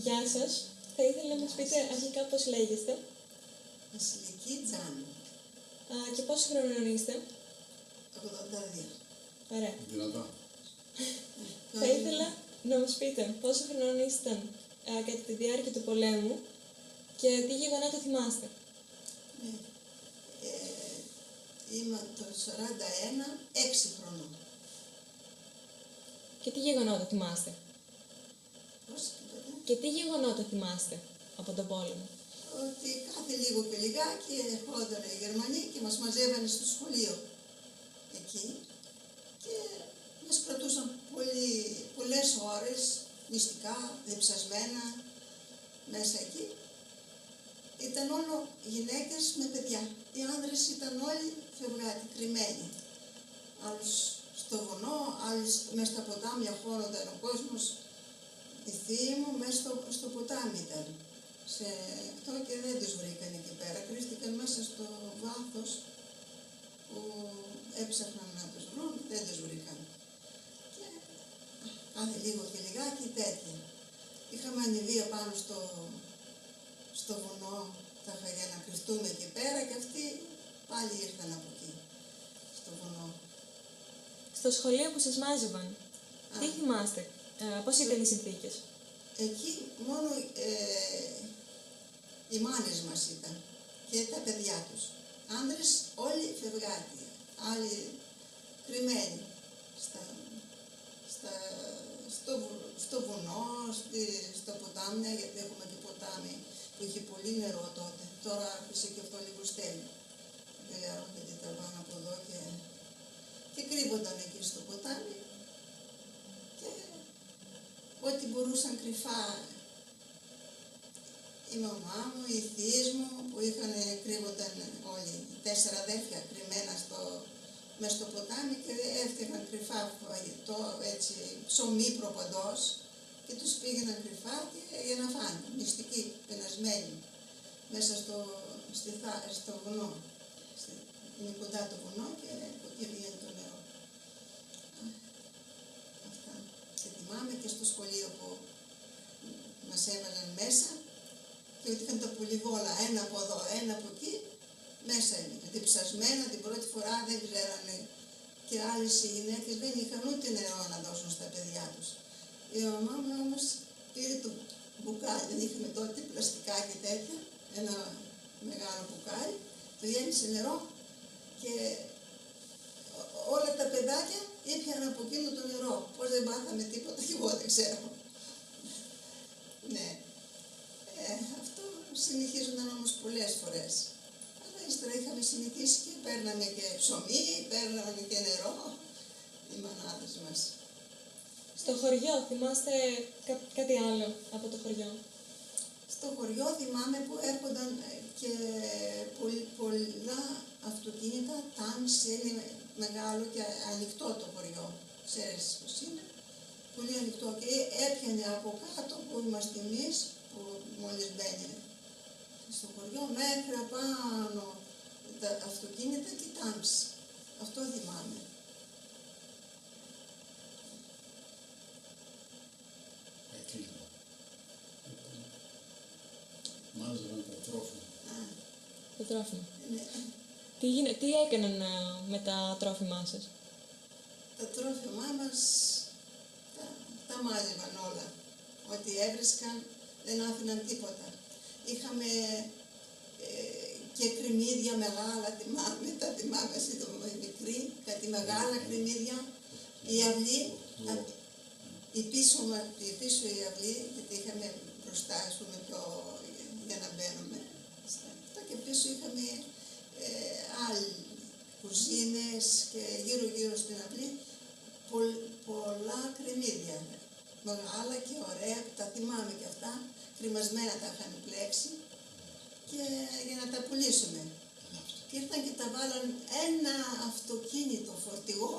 Γεια σας. Θα ήθελα να μας πείτε αρχικά πώς λέγεστε. Βασιλική Τζάνου. Και πόσο χρονών είστε. 82. Ωραία. Δυνατά. Θα ήθελα να μας πείτε πόσο χρονών ήσταν κατά τη διάρκεια του πολέμου και τι γεγονότα θυμάστε. Ναι. Είμαι το 41, 6 χρονών. Και τι γεγονότα θυμάστε. Πώς είπατε? Και τι γεγονότα θυμάστε από τον πόλεμο. Ότι κάθε λίγο και λιγάκι ερχόταν οι Γερμανοί και μας μαζεύανε στο σχολείο εκεί και μας κρατούσαν πολλές ώρες, μυστικά, διψασμένα, μέσα εκεί. Ήταν όλο γυναίκες με παιδιά. Οι άνδρες ήταν όλοι φευγάτοι, κρυμμένοι. Άλλους στο βουνό, άλλοι μέσα στα ποτάμια χώνονταν ο κόσμος. Οι θείοι μου μέσα στο ποτάμι ήταν. Σε αυτό και δεν τους βρήκαν εκεί πέρα. Κρύφτηκαν μέσα στο βάθος που έψαχναν να τους βρουν, δεν τους βρήκαν. Και κάθε λίγο και λιγάκι τέτοια. Είχαμε ανεβεί πάνω στο βουνό για να κρυφτούμε εκεί πέρα και αυτοί πάλι ήρθαν από εκεί, στο βουνό. Στο σχολείο που σας μάζευαν, τι θυμάστε, πώς ήταν οι συνθήκες. Εκεί μόνο οι μάνες μας ήταν και τα παιδιά τους. Άνδρες όλοι φευγάτοι, άλλοι κρυμμένοι στο βουνό, στα ποτάμια, γιατί έχουμε και ποτάμι που είχε πολύ νερό τότε. Τώρα άρχισε και αυτό λίγο στέλνει. Έρχονται και τα πάνω από εδώ και κρύβονταν εκεί στο ποτάμι και ό,τι μπορούσαν κρυφά. Η μαμά μου, οι θείες μου που κρύβονταν όλοι, 4 αδέρφια κρυμμένα μες στο ποτάμι και έφτιαχναν κρυφά φαγητό, έτσι, ψωμί προπαντός και τους πήγαιναν κρυφά για να φάνε, μυστικοί, πενασμένοι, μέσα στο βουνό. Είναι κοντά το βουνό και από εκεί βγαίνει το νερό. Αυτά. Και θυμάμαι και στο σχολείο που μας έβαλαν μέσα και ότι είχαν τα πουλιβόλα, ένα από εδώ, ένα από εκεί, μέσα είναι. Διψασμένα την πρώτη φορά δεν ξέρανε και άλλες οι γυναίκες δεν είχαν ούτε νερό να δώσουν στα παιδιά τους. Η μαμά μου όμως πήρε το μπουκάλι, δεν είχαμε τότε πλαστικά και τέτοια, ένα μεγάλο μπουκάλι, το γέμισε νερό και όλα τα παιδάκια ήπιαν από εκείνο το νερό. Πώς δεν πάθαμε τίποτα και εγώ δεν ξέρω. Ναι. Αυτό συνεχίζονταν όμως πολλές φορές. Αλλά ύστερα είχαμε συνηθίσει και παίρναμε και ψωμί, παίρναμε και νερό, οι μανάδες μας. Στο χωριό θυμάστε κάτι άλλο από το χωριό. Στο χωριό θυμάμαι που έρχονταν και πολλά αυτοκίνητα, τάμιση, είναι μεγάλο και ανοιχτό το χωριό. Ξέρεις πώς είναι, πολύ ανοιχτό και έπιανε από κάτω που είμαστε εμείς, που μόλις μπαίνει στο χωριό, μέχρι απάνω τα αυτοκίνητα και τάμιση. Αυτό θυμάμαι. Μάζευαν τα τρόφιμα. Το τρόφιμο. Ναι. Τι έκαναν με τα τρόφιμά σας. Τα τρόφιμά μας τα μάζευαν όλα. Ό,τι έβρισκαν δεν άφηναν τίποτα. Είχαμε και κρυμμύδια μεγάλα, τα θυμάμαι εσύ το μικρή, κάτι μεγάλα κρυμμύδια. Η αυλή, η πίσω η αυλή, γιατί είχαμε μπροστά, ας πούμε, για να μπαίνουμε. Και πίσω είχαμε άλλοι κουζίνες και γύρω-γύρω στην αυλή πολλά κρεμμύδια. Μεγάλα και ωραία, που τα θυμάμαι και αυτά, κρυμασμένα τα είχαν πλέξει και για να τα πουλήσουμε. Και ήρθαν και τα βάλαν ένα αυτοκίνητο φορτηγό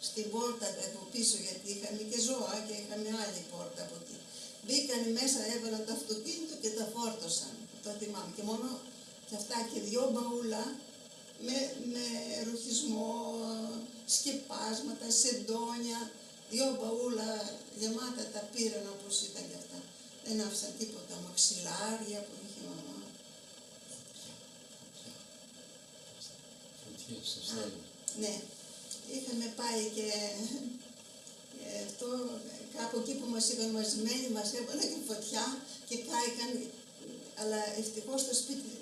στην πόρτα από πίσω, γιατί είχαμε και ζώα και είχαμε άλλη πόρτα από εκεί. Μπήκαν μέσα, έβαλαν το αυτοκίνητο και τα φόρτωσαν. Το θυμάμαι. Και μόνο και αυτά και 2 μπαούλα με ρουχισμό, σκεπάσματα, σεντόνια, 2 μπαούλα γεμάτα τα πήραν όπως ήταν και αυτά. δεν άφησαν τίποτα, μαξιλάρια που είχε η μαμά. Φωτιές στο στέλιο. Ναι, είχαμε πάει και αυτό, κάπου εκεί που μας είχαν μαζεμένοι, μας έβαλαν και φωτιά και κάηκαν, αλλά ευτυχώς στο σπίτι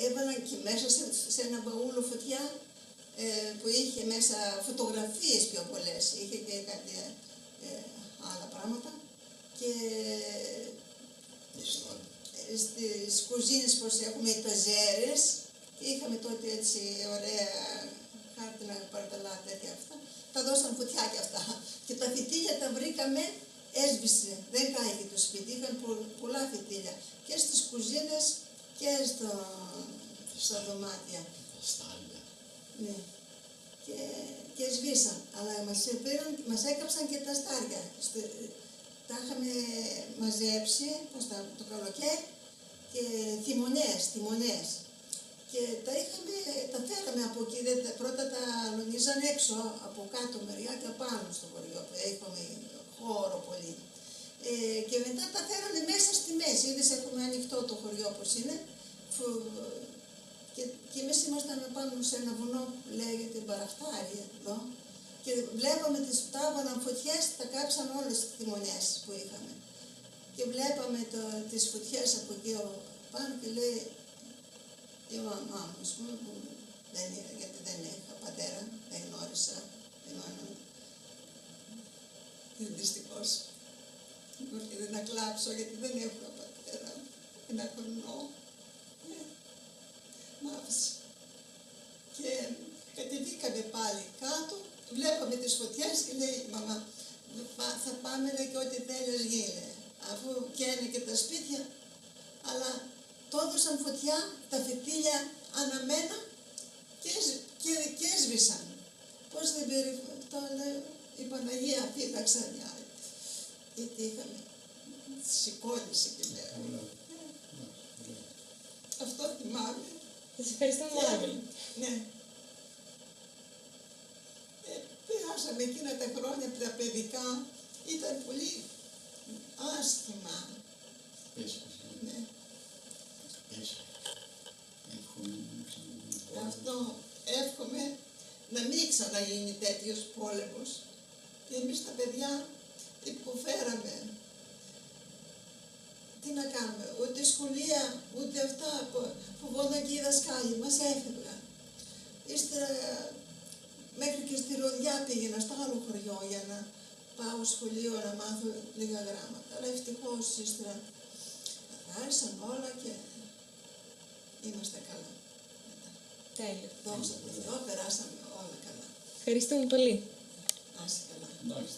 έβαλαν και μέσα σε ένα μπαούλο φωτιά που είχε μέσα φωτογραφίες πιο πολλές, είχε και κάτι άλλα πράγματα και στις κουζίνες πως έχουμε οι ταζέρες, είχαμε τότε έτσι ωραία χάρτινα παρταλά τέτοια αυτά, τα δώσαν φωτιά και αυτά και τα φυτίλια τα βρήκαμε, έσβησε, δεν κάηκε το σπίτι, είχαν πολλά φυτίλια και στις κουζίνες και στα δωμάτια. Ναι. Και σβήσαν, αλλά μας έκαψαν και τα στάρια. Τα είχαμε μαζέψει το καλοκαίρι και θυμονές. Και τα φέραμε από εκεί, πρώτα τα λονίζαν έξω, από κάτω μεριά και πάνω στο χωριό, που έχουμε χώρο πολύ. Και μετά τα φέρανε μέσα στη μέση, είδες έχουμε ανοιχτό το χωριό όπως είναι. Και εμείς ήμασταν πάνω σε ένα βουνό που λέγεται Μπαραχτάρι εδώ και βλέπαμε τα έβαλαν φωτιές, τα κάψαν όλες τις θυμονιές που είχαμε. Και βλέπαμε τις φωτιές από εκεί πάνω και λέει η μαμά μου, ας πούμε, που γιατί δεν είχα πατέρα, δεν γνώρισα, δυστυχώς. Μου έρχεται να κλάψω γιατί δεν έχω πατέρα, ένα χρονό. Μ' άφησε. Και κατεβήκαμε πάλι κάτω, βλέπαμε τις φωτιές και λέει η μαμά, θα πάμε λέει, και ό,τι θέλεις γίνει, αφού καίνε και τα σπίτια, αλλά το έδωσαν φωτιά, τα φυτίλια αναμένα και έσβησαν. Πώς δεν πήρε αυτό, λέει, η Παναγία φύλαξαν, γιατί είχαμε σηκώνηση και λέω. Αυτό θυμάμαι. Σας ευχαριστώ πάρα πολύ. Ναι. Περάσαμε εκείνα τα χρόνια τα παιδικά, ήταν πολύ άσχημα. Ναι. Αυτό εύχομαι να μην ξαναγίνει τέτοιος πόλεμος. Και εμείς τα παιδιά υποφέραμε. Τι να κάνουμε, ούτε σχολεία, ούτε αυτά, φοβόταν και οι δασκάλοι μας, έφευγαν. Ύστερα, μέχρι και στη Ροδιά πήγαινα, στο άλλο χωριό, για να πάω σχολείο να μάθω λίγα γράμματα. Αλλά ευτυχώς ύστερα καθάρισαν όλα και είμαστε καλά. Τέλεια. Δόξα τω Θεώ, περάσαμε όλα καλά. Ευχαριστούμε πολύ. Να είσαι καλά. Εντάξει.